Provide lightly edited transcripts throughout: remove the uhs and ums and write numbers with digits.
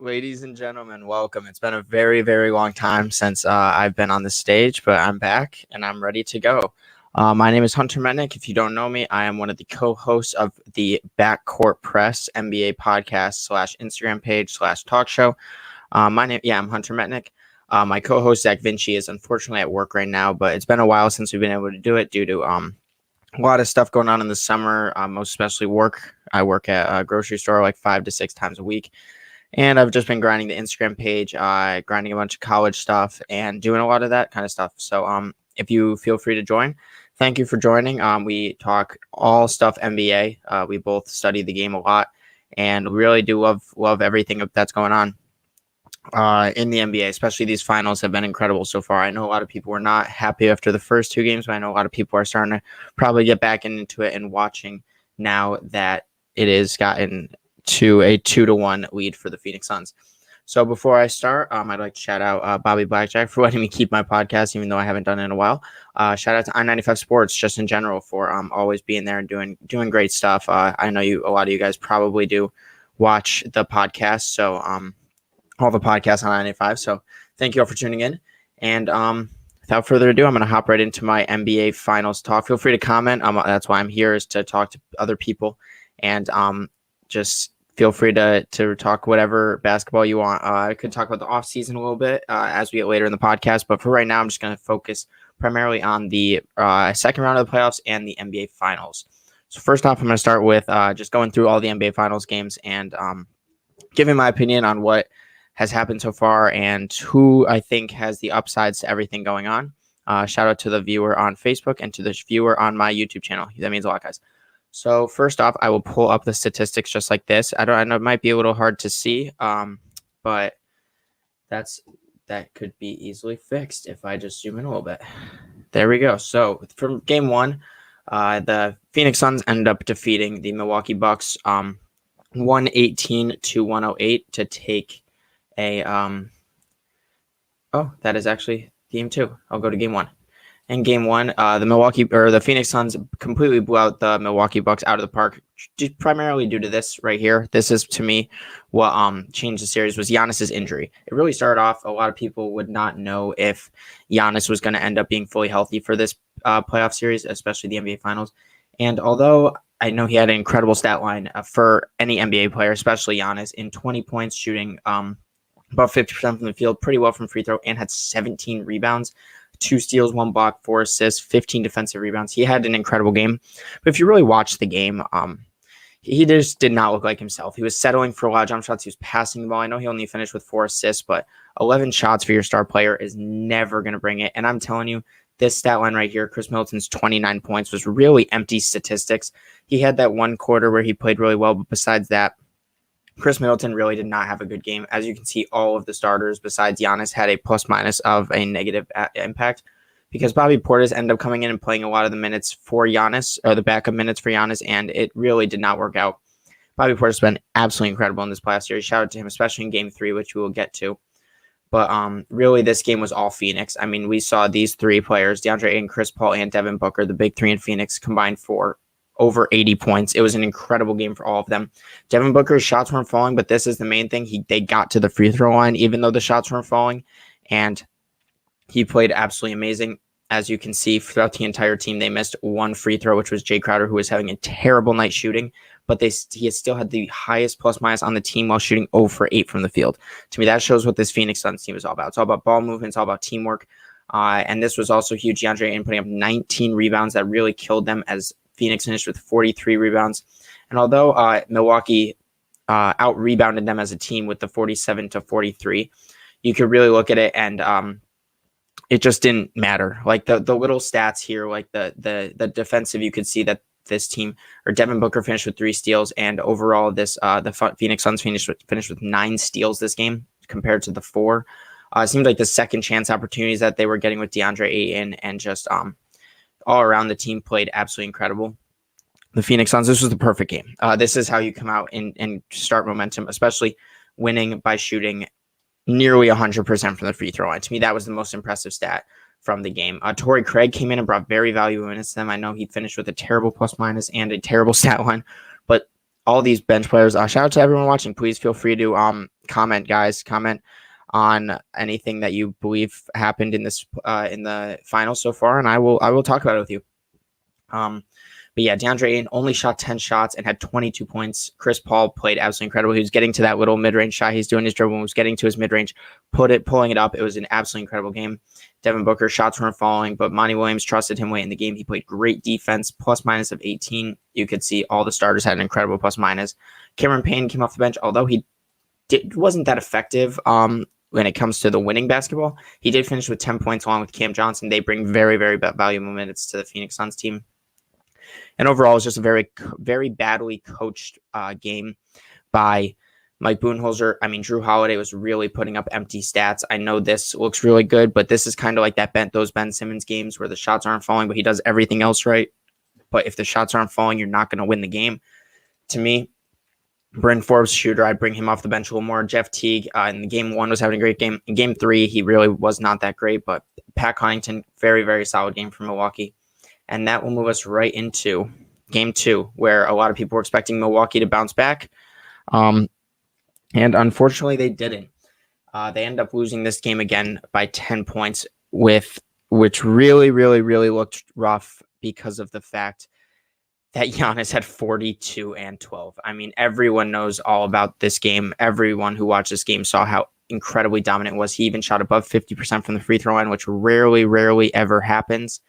Ladies and gentlemen, welcome. It's been a very, very long time since I've been on the stage, but I'm back and I'm ready to go. My name is Hunter Metnick. If you don't know me, I am one of the co-hosts of the Backcourt Press NBA podcast / Instagram page / talk show. I'm Hunter Metnick. My co-host Zach Vinci is unfortunately at work right now, but it's been a while since we've been able to do it due to a lot of stuff going on in the summer, most especially work. I work at a grocery store like 5 to 6 times a week. And I've just been grinding the Instagram page, grinding a bunch of college stuff and doing a lot of that kind of stuff. So if you feel free to join, thank you for joining. We talk all stuff NBA. We both study the game a lot and really do love everything that's going on in the NBA, especially these finals have been incredible so far. I know a lot of people were not happy after the first 2 games, but I know a lot of people are starting to probably get back into it and watching now that it has gotten to a 2-1 lead for the Phoenix Suns. So before I start, I'd like to shout out Bobby Blackjack for letting me keep my podcast, even though I haven't done it in a while. Shout out to I-95 Sports, just in general, for always being there and doing great stuff. I know a lot of you guys probably do watch the podcast, so all the podcasts on I-95. So thank you all for tuning in. And without further ado, I'm going to hop right into my NBA Finals talk. Feel free to comment. That's why I'm here, is to talk to other people and just feel free to talk whatever basketball you want. I could talk about the offseason a little bit as we get later in the podcast, but for right now, I'm just going to focus primarily on the second round of the playoffs and the NBA Finals. So first off, I'm going to start with just going through all the NBA Finals games and giving my opinion on what has happened so far and who I think has the upsides to everything going on. Shout out to the viewer on Facebook and to the viewer on my YouTube channel. That means a lot, guys. So first off, I will pull up the statistics just like this. I know it might be a little hard to see, but that could be easily fixed if I just zoom in a little bit. There we go. So from game 1, the Phoenix Suns ended up defeating the Milwaukee Bucks 118-108 to take a that is actually game 2. I'll go to game 1. In game 1, the Phoenix Suns completely blew out the Milwaukee Bucks out of the park, primarily due to this right here. This is, to me, what changed the series was Giannis's injury. It really started off, a lot of people would not know if Giannis was going to end up being fully healthy for this playoff series, especially the NBA Finals. And although I know he had an incredible stat line for any NBA player, especially Giannis, in 20 points, shooting about 50% from the field, pretty well from free throw, and had 17 rebounds. 2 steals, 1 block, 4 assists, 15 defensive rebounds. He had an incredible game. But if you really watch the game, he just did not look like himself. He was settling for a lot of jump shots. He was passing the ball. I know he only finished with 4 assists, but 11 shots for your star player is never going to bring it. And I'm telling you, this stat line right here, Chris Middleton's 29 points, was really empty statistics. He had that one quarter where he played really well, but besides that, Chris Middleton really did not have a good game. As you can see, all of the starters besides Giannis had a plus-minus of a negative impact because Bobby Portis ended up coming in and playing a lot of the minutes for Giannis, or the backup minutes for Giannis, and it really did not work out. Bobby Portis has been absolutely incredible in this playoff series. Shout out to him, especially in Game 3, which we will get to. But really, this game was all Phoenix. I mean, we saw these 3 players, DeAndre Ayton, Chris Paul, and Devin Booker, the big 3 in Phoenix, combined for over 80 points. It was an incredible game for all of them. Devin Booker's shots weren't falling, but this is the main thing. They got to the free throw line, even though the shots weren't falling, and he played absolutely amazing. As you can see, throughout the entire team, they missed 1 free throw, which was Jay Crowder, who was having a terrible night shooting, but he still had the highest plus-minus on the team while shooting 0 for 8 from the field. To me, that shows what this Phoenix Suns team is all about. It's all about ball movement. It's all about teamwork. And this was also huge. DeAndre Ayton putting up 19 rebounds that really killed them, as Phoenix finished with 43 rebounds. And although Milwaukee out-rebounded them as a team with the 47-43, you could really look at it and it just didn't matter. Like the little stats here, like the defensive, you could see that this team, or Devin Booker finished with 3 steals, and overall the Phoenix Suns finished with 9 steals this game compared to the 4. It seemed like the second chance opportunities that they were getting with DeAndre Ayton and just all around the team played absolutely incredible. The Phoenix Suns, this was the perfect game. This is how you come out and start momentum, especially winning by shooting nearly 100% from the free throw line. To me, that was the most impressive stat from the game. Torrey Craig came in and brought very valuable minutes to them. I know he finished with a terrible plus-minus and a terrible stat line, but all these bench players. Shout out to everyone watching. Please feel free to comment, guys. Comment on anything that you believe happened in this in the finals so far, and I will talk about it with you. But yeah, DeAndre Ayton only shot 10 shots and had 22 points. Chris Paul played absolutely incredible. He was getting to that little mid-range shot. He's doing his dribble and was getting to his mid-range, pulling it up. It was an absolutely incredible game. Devin Booker, shots weren't falling, but Monty Williams trusted him late in the game. He played great defense, plus minus of 18. You could see all the starters had an incredible plus minus. Cameron Payne came off the bench, although he wasn't that effective when it comes to the winning basketball. He did finish with 10 points along with Cam Johnson. They bring very, very valuable minutes to the Phoenix Suns team. And overall, it's just a very, very badly coached game by Mike Budenholzer. I mean, Drew Holiday was really putting up empty stats. I know this looks really good, but this is kind of like those Ben Simmons games where the shots aren't falling, but he does everything else right. But if the shots aren't falling, you're not going to win the game. To me, Bryn Forbes, shooter, I'd bring him off the bench a little more. Jeff Teague in game 1 was having a great game. In game 3, he really was not that great, but Pat Connaughton, very, very solid game for Milwaukee. And that will move us right into game 2, where a lot of people were expecting Milwaukee to bounce back. And unfortunately, they didn't. They end up losing this game again by 10 points, which really, really, really looked rough because of the fact that Giannis had 42 and 12. I mean, everyone knows all about this game. Everyone who watched this game saw how incredibly dominant it was. He even shot above 50% from the free throw line, which rarely ever happens.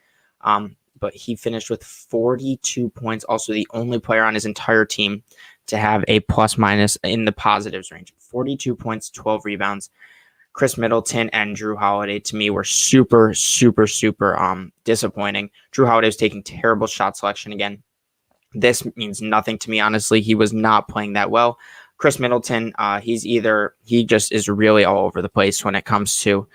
But he finished with 42 points, also the only player on his entire team to have a plus minus in the positives range. 42 points, 12 rebounds. Chris Middleton and Drew Holiday, to me, were super disappointing. Drew Holiday was taking terrible shot selection again. This means nothing to me, honestly. He was not playing that well. Chris Middleton, he just is really all over the place when it comes to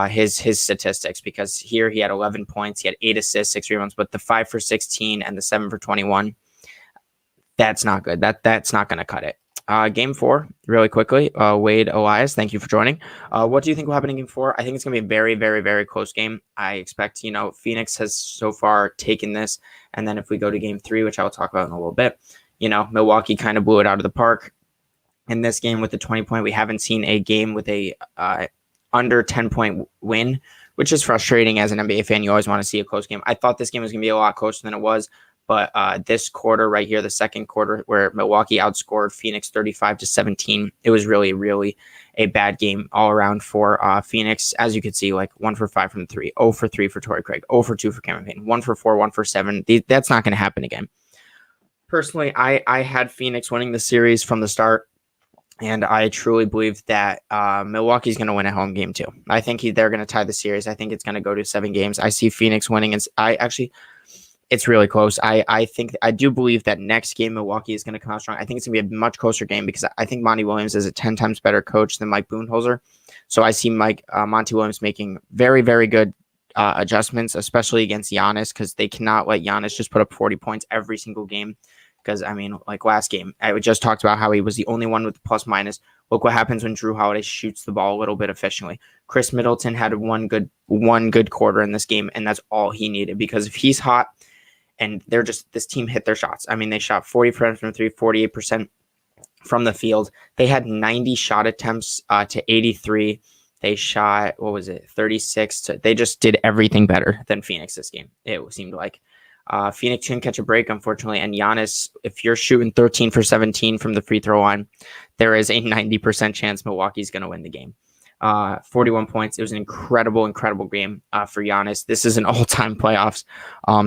his statistics, because here he had 11 points, he had 8 assists, 6 rebounds, but the 5 for 16 and the 7 for 21, that's not good. That's not going to cut it. Game 4, really quickly. Wade Elias, thank you for joining. What do you think will happen in game 4? I think it's going to be a very, very, very close game. I expect, Phoenix has so far taken this. And then if we go to game 3, which I will talk about in a little bit, Milwaukee kind of blew it out of the park. In this game with the 20-point, we haven't seen a game with a under 10-point win, which is frustrating as an NBA fan. You always want to see a close game. I thought this game was going to be a lot closer than it was. But this quarter right here, the second quarter, where Milwaukee outscored Phoenix 35-17, it was really, really a bad game all around for Phoenix. As you can see, like 1 for 5 from the 3, 0 for 3 for Torrey Craig, 0 for 2 for Cameron Payne, 1 for 4, 1 for 7. That's not going to happen again. Personally, I had Phoenix winning the series from the start, and I truly believe that Milwaukee's going to win at home game 2. I think they're going to tie the series. I think it's going to go to 7 games. I see Phoenix winning, and it's really close. I do believe that next game Milwaukee is going to come out strong. I think it's going to be a much closer game because I think Monty Williams is a 10 times better coach than Mike Budenholzer. So I see Monty Williams making very, very good adjustments, especially against Giannis, because they cannot let Giannis just put up 40 points every single game. Because, like last game, I just talked about how he was the only one with the plus minus. Look what happens when Drew Holiday shoots the ball a little bit efficiently. Chris Middleton had one good quarter in this game, and that's all he needed. Because if he's hot, and this team hit their shots. They shot 40% from 3, 48% from the field. They had 90 shot attempts to 83. They shot, 36. They just did everything better than Phoenix this game, it seemed like. Phoenix couldn't catch a break, unfortunately. And Giannis, if you're shooting 13 for 17 from the free throw line, there is a 90% chance Milwaukee's going to win the game. 41 points. It was an incredible game for Giannis. This is an all-time playoffs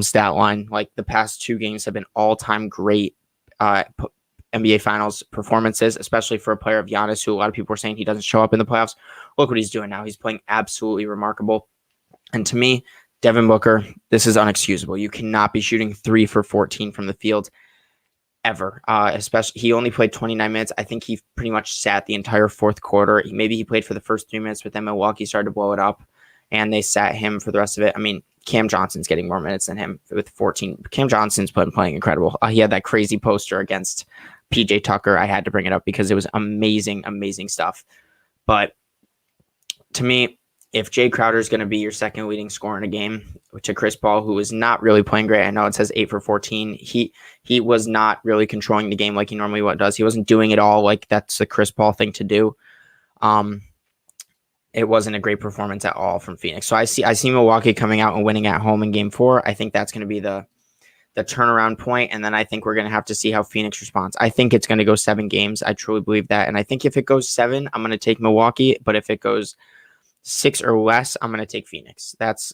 stat line. Like the past 2 games have been all-time great NBA Finals performances, especially for a player of Giannis, who a lot of people were saying he doesn't show up in the playoffs. Look what he's doing now. He's playing absolutely remarkable. And to me, Devin Booker, this is unexcusable. You cannot be shooting 3 for 14 from the field ever. Especially, he only played 29 minutes. I think he pretty much sat the entire fourth quarter. Maybe he played for the first 3 minutes, but then Milwaukee started to blow it up, and they sat him for the rest of it. Cam Johnson's getting more minutes than him with 14. Cam Johnson's playing incredible. He had that crazy poster against PJ Tucker. I had to bring it up because it was amazing stuff. But to me, if Jay Crowder is going to be your second leading scorer in a game, to Chris Paul, who is not really playing great. I know it says 8 for 14. He was not really controlling the game like he normally does. He wasn't doing it all like that's the Chris Paul thing to do. It wasn't a great performance at all from Phoenix. So I see Milwaukee coming out and winning at home in Game 4. I think that's going to be the turnaround point, and then I think we're going to have to see how Phoenix responds. I think it's going to go 7 games. I truly believe that, and I think if it goes 7, I'm going to take Milwaukee, but if it goes 6 or less, I'm going to take Phoenix. That's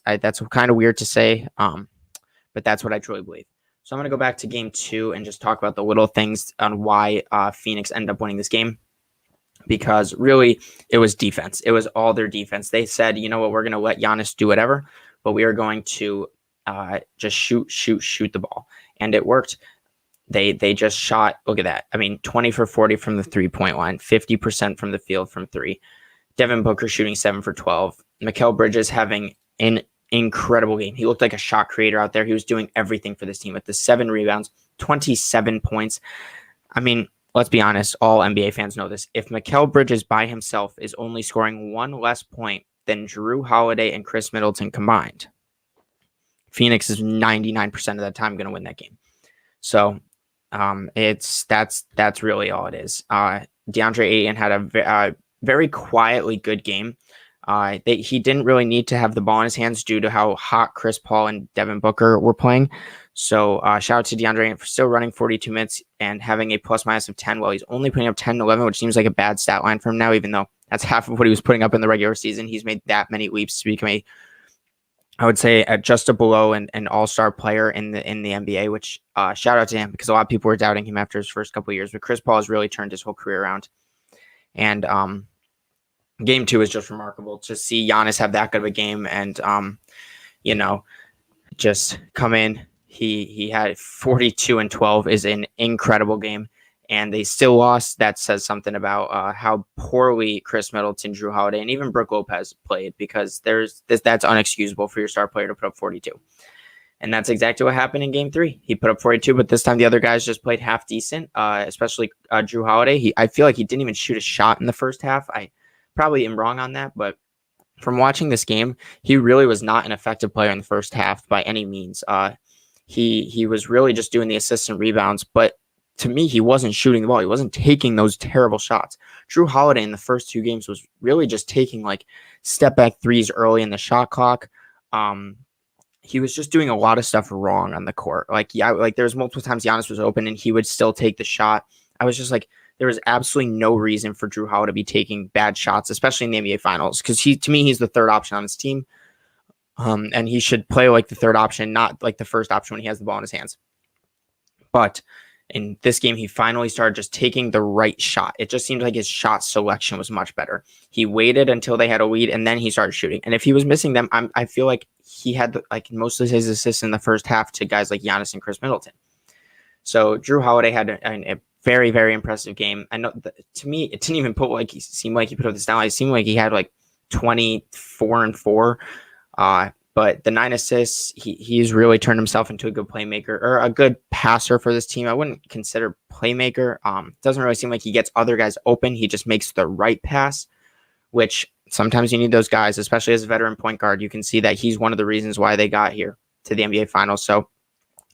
kind of weird to say, but that's what I truly believe. So I'm going to go back to Game 2 and just talk about the little things on why Phoenix ended up winning this game, because really it was defense. It was all their defense. They said, you know what, we're going to let Giannis do whatever, but we are going to just shoot the ball. And it worked. They just shot, look at that. I mean, 20 for 40 from the 3-point line, 50% from the field from 3. Devin Booker shooting 7 for 12. Mikal Bridges having an incredible game. He looked like a shot creator out there. He was doing everything for this team with the 7 rebounds, 27 points. I mean, let's be honest. All NBA fans know this. If Mikal Bridges by himself is only scoring 1 less point than Jrue Holiday and Chris Middleton combined, Phoenix is 99% of the time going to win that game. So that's really all it is. DeAndre Ayton had a very quietly good game. He didn't really need to have the ball in his hands due to how hot Chris Paul and Devin Booker were playing. So shout out to DeAndre Ayton for still running 42 minutes and having a plus-minus of 10 while he's only putting up 10-11, which seems like a bad stat line for him now, even though that's half of what he was putting up in the regular season. He's made that many leaps to become I would say just a below an all-star player in the NBA, which shout out to him, because a lot of people were doubting him after his first couple of years. But Chris Paul has really turned his whole career around. And Game 2 is just remarkable to see Giannis have that good of a game and, just come in. He had 42 and 12 is an incredible game. And they still lost. That says something about how poorly Chris Middleton, Jrue Holiday, and even Brook Lopez played, because that's unexcusable for your star player to put up 42. And that's exactly what happened in Game 3. He put up 42, but this time the other guys just played half decent, especially Jrue Holiday. I feel like he didn't even shoot a shot in the first half. I probably am wrong on that, but from watching this game, he really was not an effective player in the first half by any means. He was really just doing the assists and rebounds, but to me, he wasn't shooting the ball. He wasn't taking those terrible shots. Jrue Holiday in the first 2 games was really just taking like step back threes early in the shot clock. He was just doing a lot of stuff wrong on the court. There was multiple times Giannis was open and he would still take the shot. I was just like, there was absolutely no reason for Jrue Holiday to be taking bad shots, especially in the NBA Finals, because to me, he's the third option on his team. And he should play like the third option, not like the first option when he has the ball in his hands. But in this game, he finally started just taking the right shot. It just seemed like his shot selection was much better. He waited until they had a lead, and then he started shooting. And if he was missing them, I feel like he had most of his assists in the first half to guys like Giannis and Chris Middleton. So Jrue Holiday had a very, very impressive game. I know to me, it didn't even seem like he put up this down. It seemed like he had like 24 and 4. But the 9 assists, he's really turned himself into a good playmaker or a good passer for this team. I wouldn't consider playmaker. Doesn't really seem like he gets other guys open. He just makes the right pass, which sometimes you need those guys, especially as a veteran point guard. You can see that he's one of the reasons why they got here to the NBA Finals. So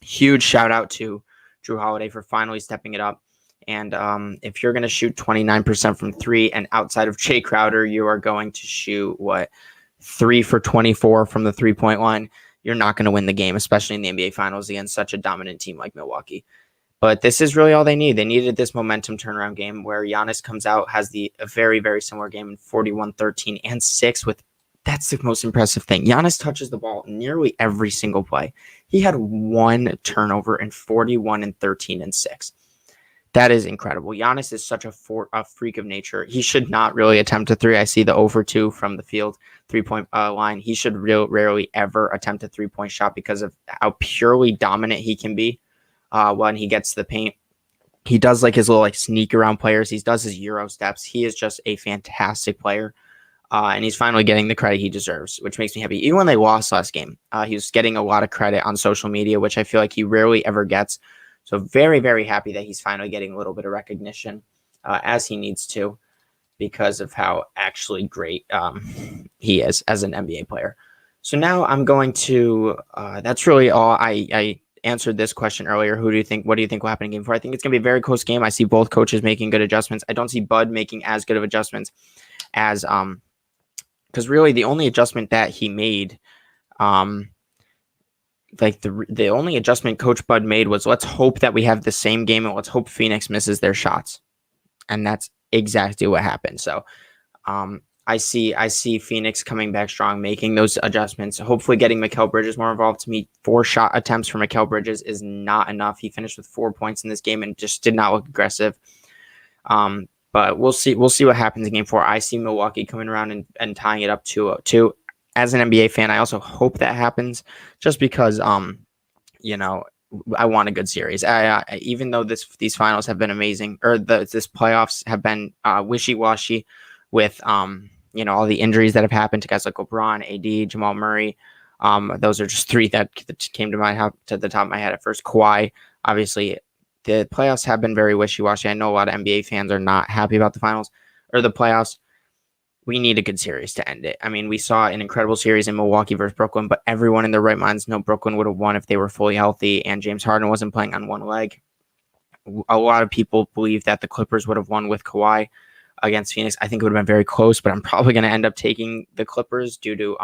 huge shout out to Jrue Holiday for finally stepping it up. And if you're going to shoot 29% from 3 and outside of Jay Crowder, you are going to shoot 3 for 24 from the 3-point line, you're not going to win the game, especially in the NBA Finals against such a dominant team like Milwaukee. But this is really all they need. They needed this momentum turnaround game where Giannis comes out, has a very, very similar game in 41, 13, and 6 that's the most impressive thing. Giannis touches the ball nearly every single play. He had 1 turnover in 41 and 13 and 6. That is incredible. Giannis is such a freak of nature. He should not really attempt a 3. I see the over 2 from the field 3-point line. He should rarely ever attempt a 3-point shot because of how purely dominant he can be when he gets to the paint. He does his little sneak around players. He does his Euro steps. He is just a fantastic player. And he's finally getting the credit he deserves, which makes me happy. Even when they lost last game, he was getting a lot of credit on social media, which I feel like he rarely ever gets. So very, very happy that he's finally getting a little bit of recognition as he needs to. because of how actually great he is as an NBA player. So now I'm going to, that's really all. I answered this question earlier. What do you think will happen in game 4? I think it's going to be a very close game. I see both coaches making good adjustments. I don't see Bud making as good of adjustments as, because really the only adjustment that he made, like the only adjustment Coach Bud made was, let's hope that we have the same game and let's hope Phoenix misses their shots. And that's exactly what happened. So, I see Phoenix coming back strong, making those adjustments, hopefully getting Mikal Bridges more involved. To me, 4 shot attempts for Mikal Bridges is not enough. He finished with 4 points in this game and just did not look aggressive. But we'll see what happens in game 4. I see Milwaukee coming around and tying it up 2-2. As an NBA fan, I also hope that happens just because, you know, I want a good series. Even though these finals have been amazing, or this playoffs have been wishy-washy with, you know, all the injuries that have happened to guys like LeBron, AD, Jamal Murray. Those are just 3 that came to the top of my head at first. Kawhi, obviously, the playoffs have been very wishy-washy. I know a lot of NBA fans are not happy about the finals or the playoffs. We need a good series to end it. I mean, we saw an incredible series in Milwaukee versus Brooklyn, but everyone in their right minds know Brooklyn would have won if they were fully healthy and James Harden wasn't playing on one leg. A lot of people believe that the Clippers would have won with Kawhi against Phoenix. I think it would have been very close, but I'm probably going to end up taking the Clippers due to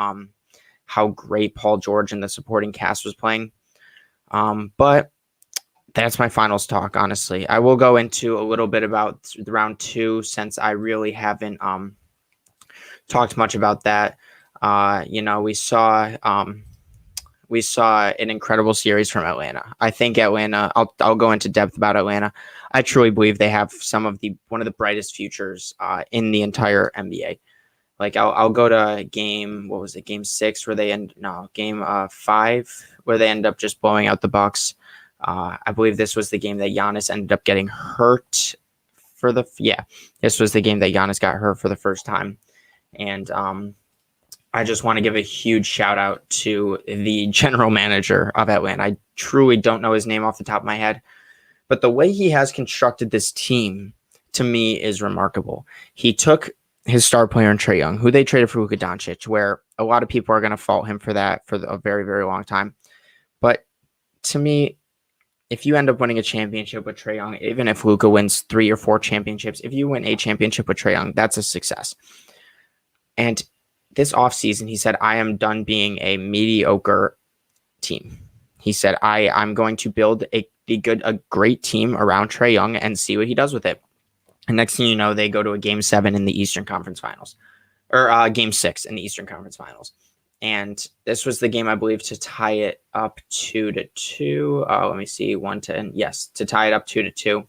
how great Paul George and the supporting cast was playing. But that's my finals talk, honestly. I will go into a little bit about round 2 since I really haven't talked much about that. You know, we saw an incredible series from Atlanta. I think Atlanta, I'll go into depth about Atlanta. I truly believe they have one of the brightest futures in the entire NBA. Like I'll go to game 6 where game 5 where they end up just blowing out the Bucks. I believe this was the game that Giannis ended up getting hurt this was the game that Giannis got hurt for the first time. And I just want to give a huge shout out to the general manager of Atlanta. I truly don't know his name off the top of my head, but the way he has constructed this team to me is remarkable. He took his star player in Trae Young, who they traded for Luka Doncic, where a lot of people are going to fault him for that for a very, very long time. But to me, if you end up winning a championship with Trae Young, even if Luka wins 3 or 4 championships, if you win a championship with Trae Young, that's a success. And this offseason, he said, I am done being a mediocre team. He said, I'm going to build a great team around Trae Young and see what he does with it. And next thing you know, they go to a game 7 in the Eastern Conference Finals, or game 6 in the Eastern Conference Finals. And this was the game, I believe, to tie it up 2-2. Let me see, 1-10. Yes, to tie it up 2-2.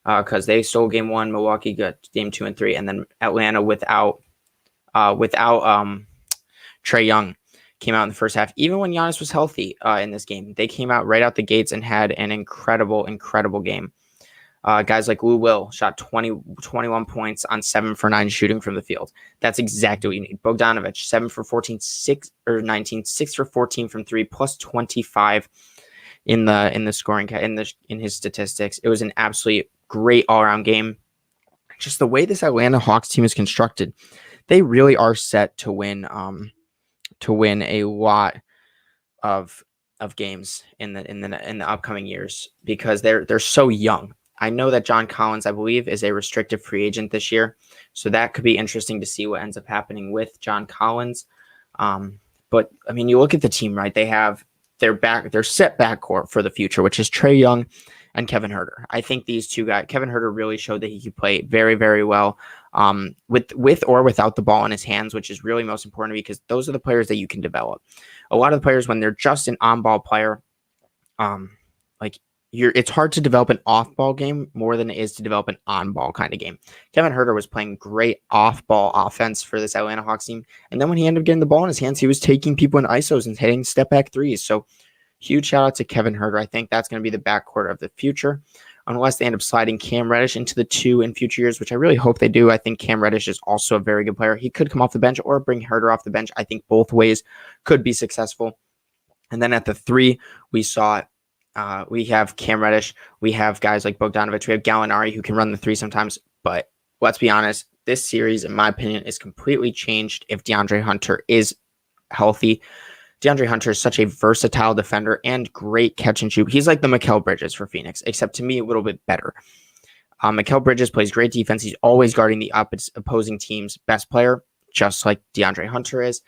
Because they stole game 1, Milwaukee got game 2 and 3, and then Atlanta without Trae Young came out in the first half. Even when Giannis was healthy in this game, they came out right out the gates and had an incredible game. Guys like Lou Will shot 21 points on 7 for 9 shooting from the field. That's exactly what you need. Bogdanovic, 7 for 14, 6 for 14 from 3, plus 25 in the scoring in his statistics. It was an absolutely great all-around game. Just the way this Atlanta Hawks team is constructed, they really are set to win a lot of games in the upcoming years because they're so young. I know that John Collins, I believe, is a restricted free agent this year, so that could be interesting to see what ends up happening with John Collins. But I mean, you look at the team, right? They have their set backcourt for the future, which is Trae Young and Kevin Huerter. I think these two guys, Kevin Huerter really showed that he could play very, very well with or without the ball in his hands, which is really most important because those are the players that you can develop. A lot of the players, when they're just an on-ball player, it's hard to develop an off-ball game more than it is to develop an on-ball kind of game. Kevin Huerter was playing great off-ball offense for this Atlanta Hawks team, and then when he ended up getting the ball in his hands, he was taking people in isos and hitting step-back threes. So huge shout-out to Kevin Huerter. I think that's going to be the backcourt of the future, unless they end up sliding Cam Reddish into the 2 in future years, which I really hope they do. I think Cam Reddish is also a very good player. He could come off the bench or bring Huerter off the bench. I think both ways could be successful. And then at the 3, we have Cam Reddish. We have guys like Bogdanovic. We have Gallinari who can run the 3 sometimes. But let's be honest, this series, in my opinion, is completely changed if DeAndre Hunter is healthy. DeAndre Hunter is such a versatile defender and great catch and shoot. He's like the Mikal Bridges for Phoenix, except to me a little bit better. Mikal Bridges plays great defense. He's always guarding the opposing team's best player, just like DeAndre Hunter is.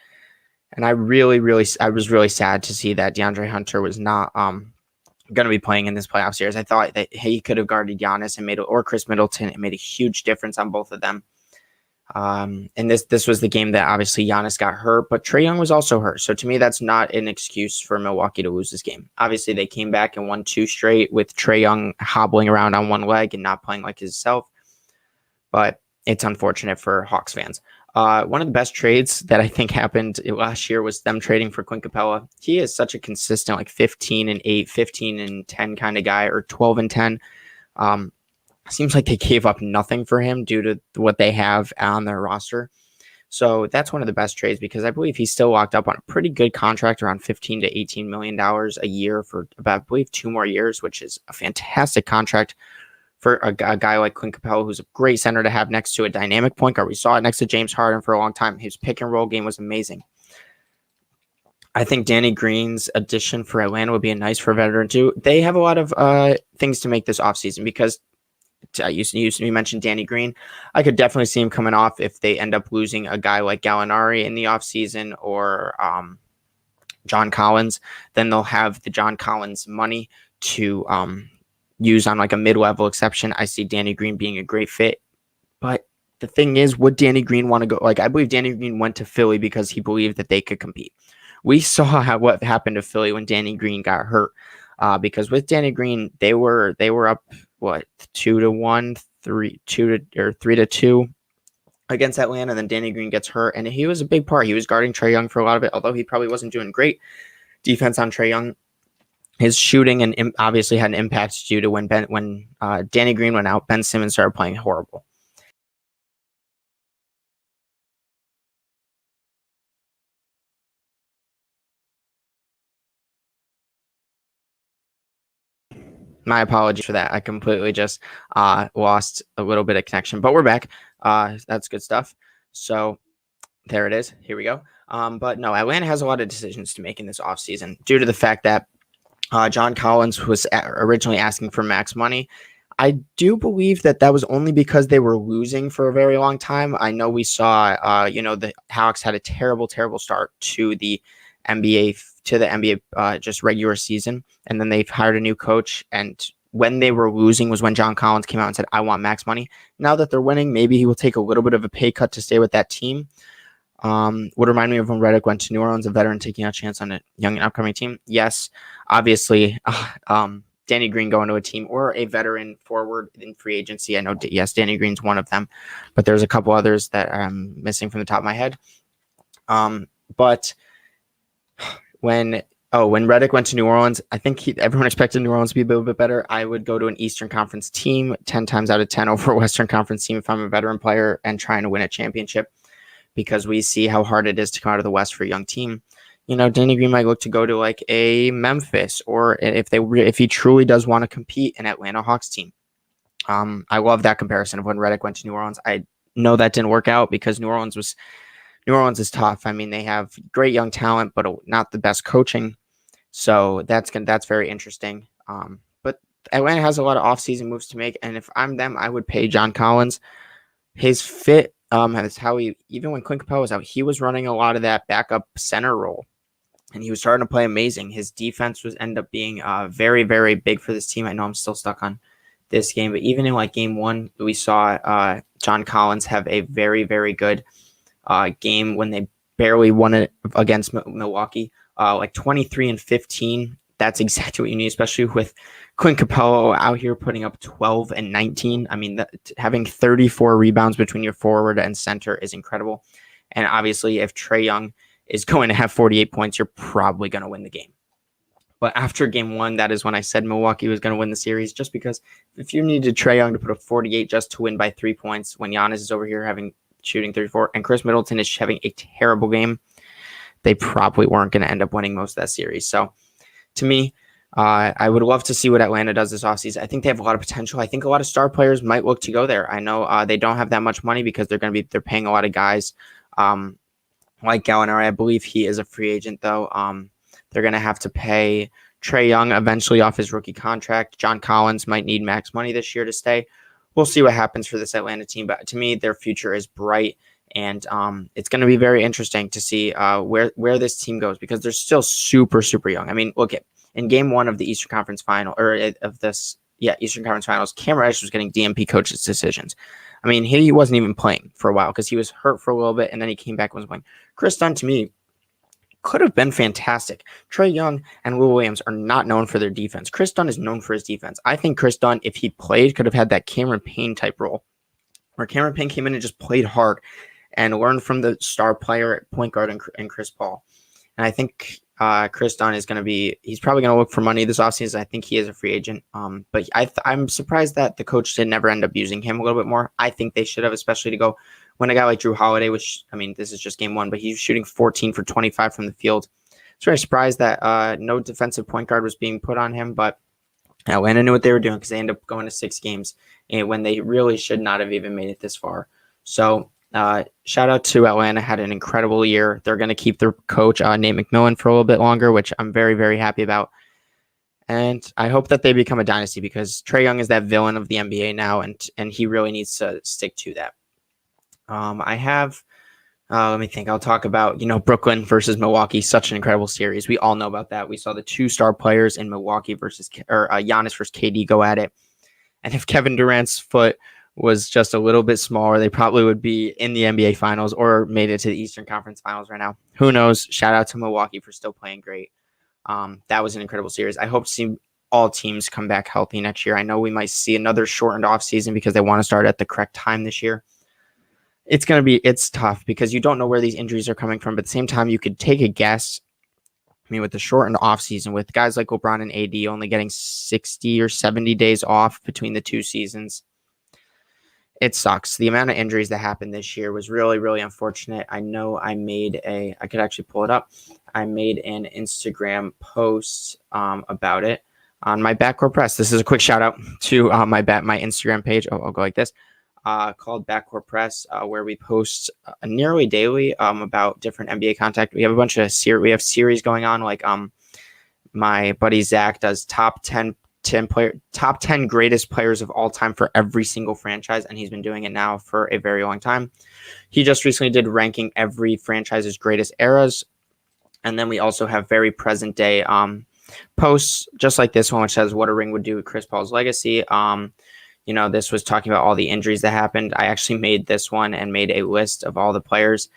And I was really sad to see that DeAndre Hunter was not going to be playing in this playoff series. I thought that he could have guarded Giannis or Chris Middleton. It made a huge difference on both of them. And this was the game that obviously Giannis got hurt, but Trae Young was also hurt. So to me, that's not an excuse for Milwaukee to lose this game. Obviously, they came back and won 2 straight with Trae Young hobbling around on one leg and not playing like himself. But it's unfortunate for Hawks fans. One of the best trades that I think happened last year was them trading for Clint Capella. He is such a consistent, like 15 and 8, 15 and 10 kind of guy, or 12 and 10. Seems like they gave up nothing for him due to what they have on their roster. So that's one of the best trades because I believe he's still locked up on a pretty good contract, around $15 to $18 million a year for about, I believe, 2 more years, which is a fantastic contract for a guy like Clint Capella, who's a great center to have next to a dynamic point guard. We saw it next to James Harden for a long time. His pick and roll game was amazing. I think Danny Green's addition for Atlanta would be a nice for a veteran too. They have a lot of things to make this offseason because you mentioned Danny Green. I could definitely see him coming off if they end up losing a guy like Gallinari in the offseason or John Collins. Then they'll have the John Collins money to use on like a mid-level exception. I see Danny Green being a great fit. But the thing is, would Danny Green want to go? Like, I believe Danny Green went to Philly because he believed that they could compete. We saw what happened to Philly when Danny Green got hurt. Because with Danny Green, they were up 2-1, 3-2 against Atlanta. And then Danny Green gets hurt, and he was a big part. He was guarding Trae Young for a lot of it, although he probably wasn't doing great defense on Trae Young. His shooting and obviously had an impact due to when Danny Green went out, Ben Simmons started playing horrible. My apologies for that. I completely just lost a little bit of connection, but we're back. That's good stuff. So there it is. Here we go. But no, Atlanta has a lot of decisions to make in this offseason due to the fact that John Collins was originally asking for max money. I do believe that was only because they were losing for a very long time. I know we saw, the Hawks had a terrible, terrible start to the NBA, just regular season. And then they've hired a new coach. And when they were losing was when John Collins came out and said, I want max money. Now that they're winning, maybe he will take a little bit of a pay cut to stay with that team. Would remind me of when Redick went to New Orleans, a veteran taking a chance on a young and upcoming team. Yes, obviously, Danny Green going to a team or a veteran forward in free agency. I know, yes, Danny Green's one of them, but there's a couple others that I'm missing from the top of my head. But when Redick went to New Orleans, I think everyone expected New Orleans to be a little bit better. I would go to an Eastern Conference team 10 times out of 10 over a Western Conference team if I'm a veteran player and trying to win a championship, because we see how hard it is to come out of the West for a young team. Danny Green might look to go to like a Memphis, or if he truly does want to compete, an Atlanta Hawks team. I love that comparison of when Redick went to New Orleans. I know that didn't work out because New Orleans is tough. I mean, they have great young talent, but not the best coaching. So that's very interesting. But Atlanta has a lot of offseason moves to make, and if I'm them, I would pay John Collins. His fit. That's how even when Clint Capella was out, he was running a lot of that backup center role, and he was starting to play amazing. His defense ended up being very, very big for this team. I know I'm still stuck on this game, but even in like game 1, we saw John Collins have a very, very good game when they barely won it against Milwaukee, like 23 and 15. That's exactly what you need, especially with Clint Capella out here putting up 12 and 19. I mean, having 34 rebounds between your forward and center is incredible. And obviously, if Trae Young is going to have 48 points, you're probably going to win the game. But after game 1, that is when I said Milwaukee was going to win the series, just because if you needed Trae Young to put up 48 just to win by 3 points, when Giannis is over here shooting 34 and Chris Middleton is having a terrible game, they probably weren't going to end up winning most of that series. So to me, I would love to see what Atlanta does this offseason. I think they have a lot of potential. I think a lot of star players might look to go there. I know they don't have that much money because they're paying a lot of guys like Gallinari. I believe he is a free agent though. They're going to have to pay Trae Young eventually off his rookie contract. John Collins might need max money this year to stay. We'll see what happens for this Atlanta team, but to me, their future is bright. And it's going to be very interesting to see where this team goes because they're still super, super young. I mean, look at in game one of the Eastern Conference Final Eastern Conference Finals, Cam Reddish was getting DMP coaches' decisions. I mean, he wasn't even playing for a while because he was hurt for a little bit and then he came back and was playing. Chris Dunn, to me, could have been fantastic. Trae Young and Lou Williams are not known for their defense. Chris Dunn is known for his defense. I think Chris Dunn, if he played, could have had that Cameron Payne type role where Cameron Payne came in and just played hard and learned from the star player at point guard and Chris Paul. And I think Chris Dunn is going to he's probably going to look for money this offseason. I think he is a free agent. But I'm surprised that the coach did never end up using him a little bit more. I think they should have, especially to go when a guy like Drew Holiday, which, I mean, this is just game one, but he's shooting 14 for 25 from the field. I was very surprised that no defensive point guard was being put on him, but Atlanta knew what they were doing because they ended up going to 6 games and when they really should not have even made it this far. So shout out to Atlanta, had an incredible year. They're going to keep their coach, Nate McMillan, for a little bit longer, which I'm very, very happy about. And I hope that they become a dynasty because Trae Young is that villain of the NBA now, and he really needs to stick to that. Let me think. I'll talk about, Brooklyn versus Milwaukee, such an incredible series. We all know about that. We saw the 2 star players in Milwaukee Giannis versus KD go at it. And if Kevin Durant's foot was just a little bit smaller, they probably would be in the NBA Finals or made it to the Eastern Conference Finals right now. Who knows? Shout out to Milwaukee for still playing great. That was an incredible series. I hope to see all teams come back healthy next year. I know we might see another shortened offseason because they want to start at the correct time this year. It's tough because you don't know where these injuries are coming from, but at the same time, you could take a guess. I mean, with the shortened offseason, with guys like LeBron and AD only getting 60 or 70 days off between the 2 seasons, it sucks. The amount of injuries that happened this year was really, really unfortunate. I know I could actually pull it up. I made an Instagram post about it on my Backcourt Press. This is a quick shout out to my Instagram page. I'll go like this. Called Backcourt Press, where we post nearly daily about different NBA content. We have a bunch of series going on. Like my buddy Zach does top 10 greatest players of all time for every single franchise, and he's been doing it now for a very long time. He just recently did ranking every franchise's greatest eras, and then we also have very present day posts, just like this one, which says what a ring would do with Chris Paul's legacy. This was talking about all the injuries that happened. I actually made this one and made a list of all the players.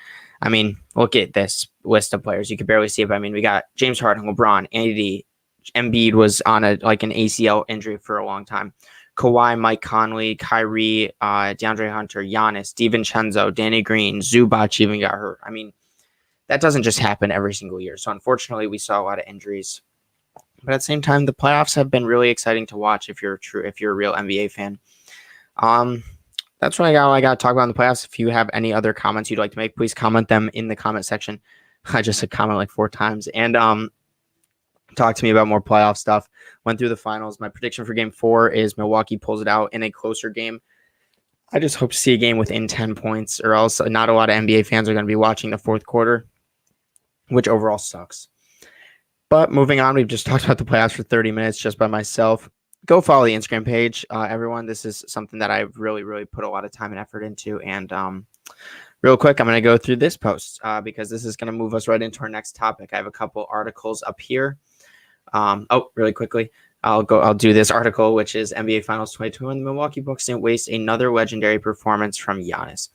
I mean, look at this list of players. You could barely see it, but I mean, we got James Harden, LeBron, Andy, Embiid was on an ACL injury for a long time. Kawhi, Mike Conley, Kyrie, DeAndre Hunter, Giannis, DiVincenzo, Danny Green, Zubac even got hurt. I mean, that doesn't just happen every single year. So unfortunately, we saw a lot of injuries. But at the same time, the playoffs have been really exciting to watch if you're a real NBA fan. That's what I got to talk about in the playoffs. If you have any other comments you'd like to make, please comment them in the comment section. I just said comment like 4 times. And talk to me about more playoff stuff. Went through the finals. My prediction for game 4 is Milwaukee pulls it out in a closer game. I just hope to see a game within 10 points, or else not a lot of NBA fans are going to be watching the 4th quarter, which overall sucks. But moving on, we've just talked about the playoffs for 30 minutes just by myself. Go follow the Instagram page, everyone. This is something that I've really, really put a lot of time and effort into. And real quick, I'm going to go through this post because this is going to move us right into our next topic. I have a couple articles up here. Really quickly, I'll do this article, which is NBA Finals 2021. The Milwaukee Bucks didn't waste another legendary performance from Giannis.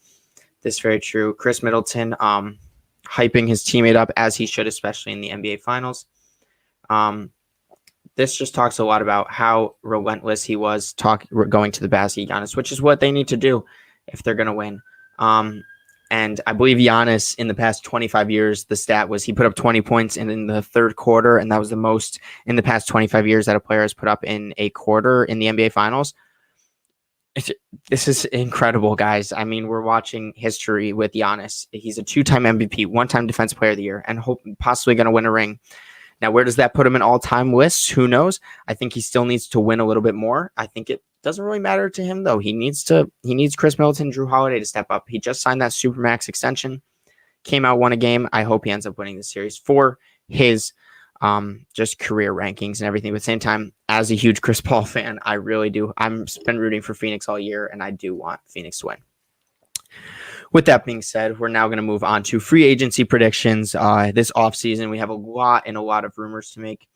This is very true. Chris Middleton hyping his teammate up as he should, especially in the NBA Finals. This just talks a lot about how relentless he was going to the basket, Giannis, which is what they need to do if they're going to win. And I believe Giannis in the past 25 years, the stat was he put up 20 points in the 3rd quarter, and that was the most in the past 25 years that a player has put up in a quarter in the NBA Finals. This is incredible, guys. I mean, we're watching history with Giannis. He's a 2-time MVP, 1-time Defensive Player of the Year, and possibly going to win a ring. Now, where does that put him in all-time lists? Who knows? I think he still needs to win a little bit more. I think it doesn't really matter to him, though. He needs Chris Middleton, Drew Holiday to step up. He just signed that Supermax extension, came out, won a game. I hope he ends up winning the series for his just career rankings and everything. But at the same time, as a huge Chris Paul fan, I really do. I've been rooting for Phoenix all year, and I do want Phoenix to win. With that being said, we're now going to move on to free agency predictions. This offseason, we have a lot of rumors to make.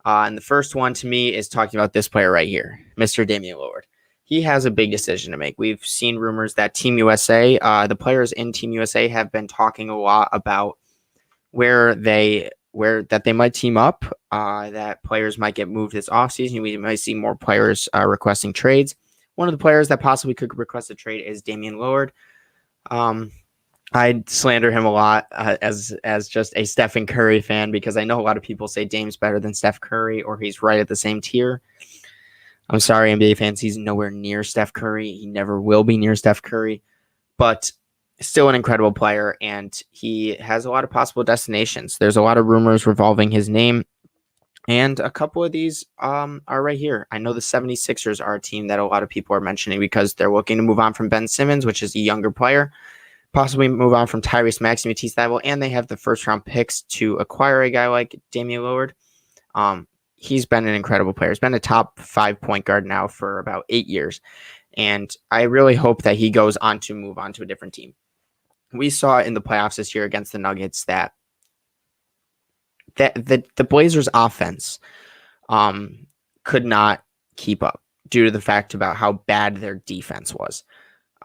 And the first one to me is talking about this player right here, Mr. Damian Lillard. He has a big decision to make. We've seen rumors that Team USA, the players in Team USA have been talking a lot about where they might team up, that players might get moved this offseason. We might see more players requesting trades. One of the players that possibly could request a trade is Damian Lillard. I slander him a lot as just a Stephen Curry fan, because I know a lot of people say Dame's better than Steph Curry, or he's right at the same tier. I'm sorry, NBA fans, he's nowhere near Steph Curry. He never will be near Steph Curry, but still an incredible player, and he has a lot of possible destinations. There's a lot of rumors revolving his name, and a couple of these are right here. I know the 76ers are a team that a lot of people are mentioning because they're looking to move on from Ben Simmons, which is a younger player, possibly move on from Tyrese Maxey, Matisse Thybulle, and they have the first-round picks to acquire a guy like Damian Lillard. He's been an incredible player. He's been a top 5 point guard now for about 8 years, and I really hope that he goes on to move on to a different team. We saw in the playoffs this year against the Nuggets that the Blazers offense could not keep up due to the fact about how bad their defense was.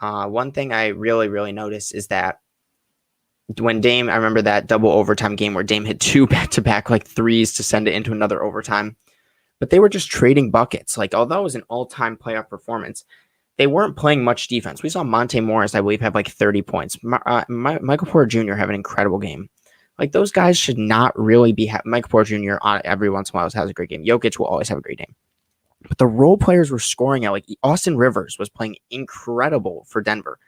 One thing I really noticed is that when Dame, I remember that double overtime game where Dame hit 2 back-to-back like threes to send it into another overtime, but they were just trading buckets. Like, although it was an all-time playoff performance, they weren't playing much defense. We saw Monte Morris, I believe, have like 30 points. Michael Porter Jr. have an incredible game. Like, those guys should not really be Michael Porter Jr. on every once in a while has a great game. Jokic will always have a great game. But the role players were scoring out. Like, Austin Rivers was playing incredible for Denver.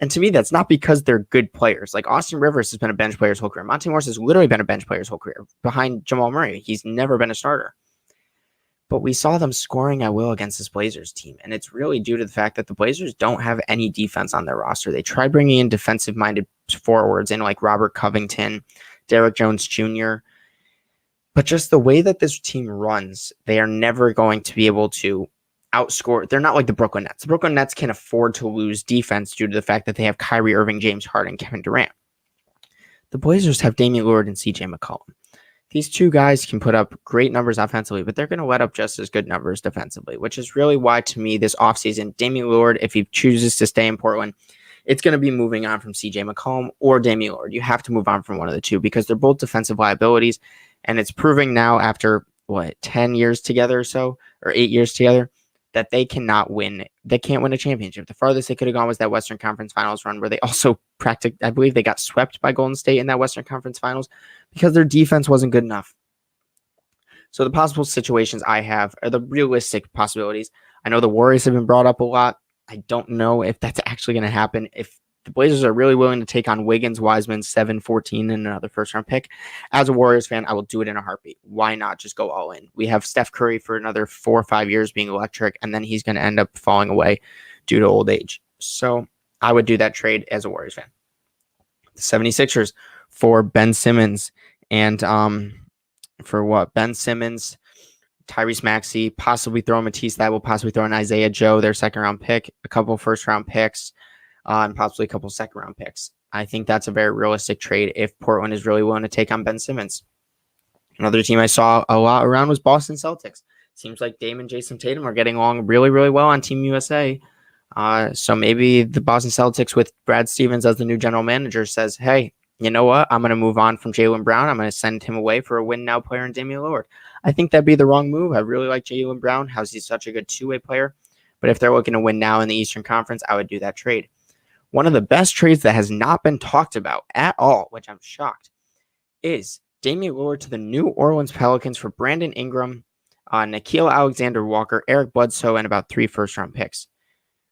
And to me, that's not because they're good players. Like, Austin Rivers has been a bench player his whole career. Monte Morris has literally been a bench player his whole career behind Jamal Murray. He's never been a starter. But we saw them scoring at will against this Blazers team. And it's really due to the fact that the Blazers don't have any defense on their roster. They tried bringing in defensive-minded forwards in like Robert Covington, Derrick Jones Jr., but just the way that this team runs, they are never going to be able to outscore. They're not like the Brooklyn Nets. The Brooklyn Nets can afford to lose defense due to the fact that they have Kyrie Irving, James Harden, Kevin Durant. The Blazers have Damian Lillard and CJ McCollum. These two guys can put up great numbers offensively, but they're going to let up just as good numbers defensively, which is really why, to me, this offseason, Damian Lillard, if he chooses to stay in Portland, it's going to be moving on from CJ McCollum or Damian Lillard. You have to move on from one of the two because they're both defensive liabilities, and it's proving now after, 10 years together or so, or 8 years together, that they cannot win. They can't win a championship. The farthest they could have gone was that Western Conference Finals run where they also I believe they got swept by Golden State in that Western Conference Finals because their defense wasn't good enough. So the possible situations I have are the realistic possibilities. I know the Warriors have been brought up a lot. I don't know if that's actually going to happen. If the Blazers are really willing to take on Wiggins, Wiseman, 7-14, and another first-round pick, as a Warriors fan, I will do it in a heartbeat. Why not just go all in? We have Steph Curry for another 4 or 5 years being electric, and then he's going to end up falling away due to old age. So I would do that trade as a Warriors fan. The 76ers for Ben Simmons and Ben Simmons, Tyrese Maxey, possibly throw Matisse Thybulle, possibly throw an Isaiah Joe, their second-round pick, a couple first-round picks, and possibly a couple second-round picks. I think that's a very realistic trade if Portland is really willing to take on Ben Simmons. Another team I saw a lot around was Boston Celtics. Seems like Dame and Jason Tatum are getting along really well on Team USA. So maybe the Boston Celtics with Brad Stevens as the new general manager says, hey, you know what? I'm going to move on from Jaylen Brown. I'm going to send him away for a win-now player in Damian Lillard. I think that'd be the wrong move. I really like Jaylen Brown. He's such a good two-way player. But if they're looking to win now in the Eastern Conference, I would do that trade. One of the best trades that has not been talked about at all, which I'm shocked, is Damian Lillard to the New Orleans Pelicans for Brandon Ingram, Nickeil Alexander-Walker, Eric Bledsoe, and about 3 first-round picks.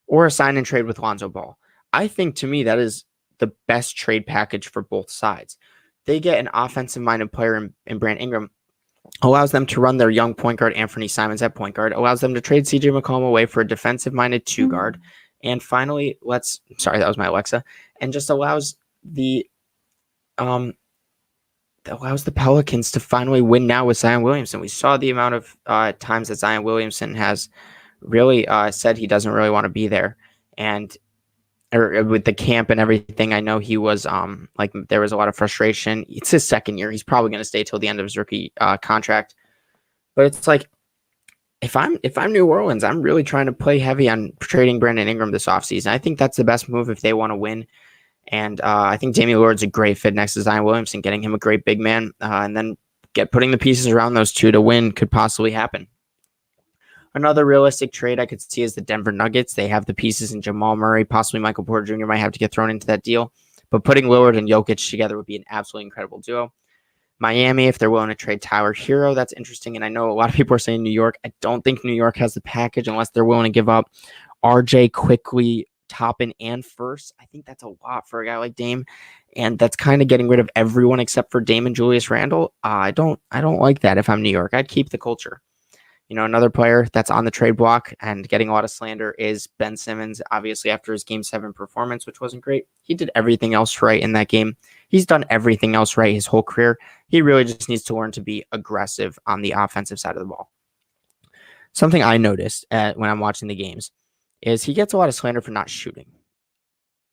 Or a sign and trade with Lonzo Ball. I think, to me, that is the best trade package for both sides. They get an offensive-minded player in Brandon Ingram, allows them to run their young point guard Anthony Simons at point guard, allows them to trade CJ McCollum away for a defensive-minded two guard, and finally, sorry, that was my Alexa, and just allows the Pelicans to finally win now with Zion Williamson. We saw the amount of times that Zion Williamson has really said he doesn't really want to be there, and with the camp and everything. I know he was there was a lot of frustration. It's his second year. He's probably going to stay till the end of his rookie contract. But it's like, if I'm New Orleans, I'm really trying to play heavy on trading Brandon Ingram this offseason. I think that's the best move if they want to win. And I think Damian Lillard's a great fit next to Zion Williamson. Getting him a great big man, and then putting the pieces around those two to win could possibly happen. Another realistic trade I could see is the Denver Nuggets. They have the pieces in Jamal Murray, possibly Michael Porter Jr. might have to get thrown into that deal. But putting Lillard and Jokic together would be an absolutely incredible duo. Miami, if they're willing to trade Tyler Hero, that's interesting. And I know a lot of people are saying New York. I don't think New York has the package unless they're willing to give up RJ quickly, Toppin, and first. I think that's a lot for a guy like Dame. And that's kind of getting rid of everyone except for Dame and Julius Randle. I don't like that if I'm New York. I'd keep the culture. Another player that's on the trade block and getting a lot of slander is Ben Simmons. Obviously, after his Game 7 performance, which wasn't great, he did everything else right in that game. He's done everything else right his whole career. He really just needs to learn to be aggressive on the offensive side of the ball. Something I noticed when I'm watching the games is he gets a lot of slander for not shooting.